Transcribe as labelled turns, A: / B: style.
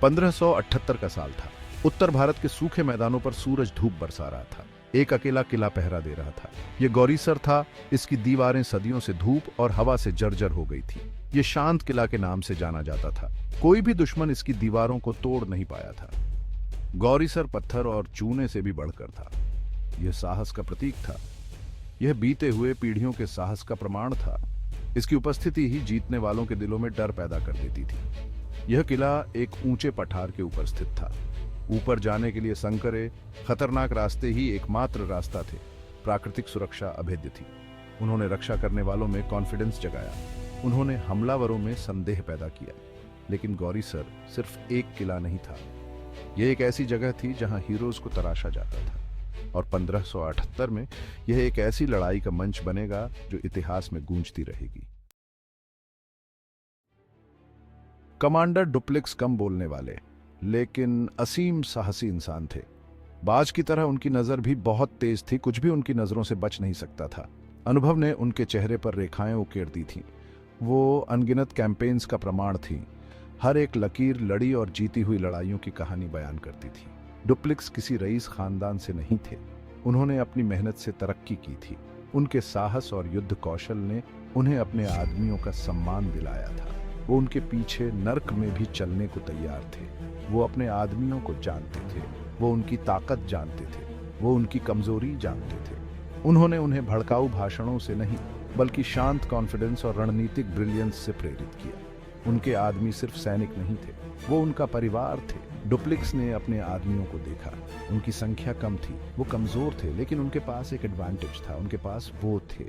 A: 1578 का साल था। उत्तर भारत के सूखे मैदानों पर सूरज धूप बरसा रहा था। एक अकेला किला पहरा दे रहा था। यह गौरीसर था। इसकी दीवारें सदियों से धूप और हवा से जर्जर हो गई थी। यह शांत किला के नाम से जाना जाता था। कोई भी दुश्मन इसकी दीवारों को तोड़ नहीं पाया था। गौरीसर पत्थर और चूने से भी बढ़कर था। यह साहस का प्रतीक था। यह बीते हुए पीढ़ियों के साहस का प्रमाण था। इसकी उपस्थिति ही जीतने वालों के दिलों में डर पैदा कर देती थी। यह किला एक ऊंचे पठार के ऊपर स्थित था। ऊपर जाने के लिए संकरे, खतरनाक रास्ते ही एकमात्र रास्ता थे। प्राकृतिक सुरक्षा अभेद्य थी। उन्होंने रक्षा करने वालों में कॉन्फिडेंस जगाया। उन्होंने हमलावरों में संदेह पैदा किया। लेकिन गौरीसर सिर्फ एक किला नहीं था। यह एक ऐसी जगह थी जहां हीरोज को तराशा जाता था। और 1578 में यह एक ऐसी लड़ाई का मंच बनेगा जो इतिहास में गूंजती रहेगी। कमांडर डुप्लेक्स कम बोलने वाले लेकिन असीम साहसी इंसान थे। बाज की तरह उनकी नजर भी बहुत तेज थी। कुछ भी उनकी नजरों से बच नहीं सकता था। अनुभव ने उनके चेहरे पर रेखाएं उकेर दी थीं। वो अनगिनत कैंपेन्स का प्रमाण थी। हर एक लकीर लड़ी और जीती हुई लड़ाइयों की कहानी बयान करती थी। डुप्लेक्स किसी रईस खानदान से नहीं थे। उन्होंने अपनी मेहनत से तरक्की की थी। उनके साहस और युद्ध कौशल ने उन्हें अपने आदमियों का सम्मान दिलाया था। वो उनके पीछे नर्क में भी चलने को तैयार थे। वो अपने आदमियों को जानते थे। वो उनकी ताकत जानते थे। वो उनकी कमजोरी जानते थे। उन्होंने उन्हें भड़काऊ भाषणों से नहीं बल्कि शांत कॉन्फिडेंस और रणनीतिक ब्रिलियंस से प्रेरित किया। उनके आदमी सिर्फ सैनिक नहीं थे, वो उनका परिवार थे। डुप्लेक्स ने अपने आदमियों को देखा। उनकी संख्या कम थी, वो कमजोर थे, लेकिन उनके पास एक एडवांटेज था। उनके पास वो थे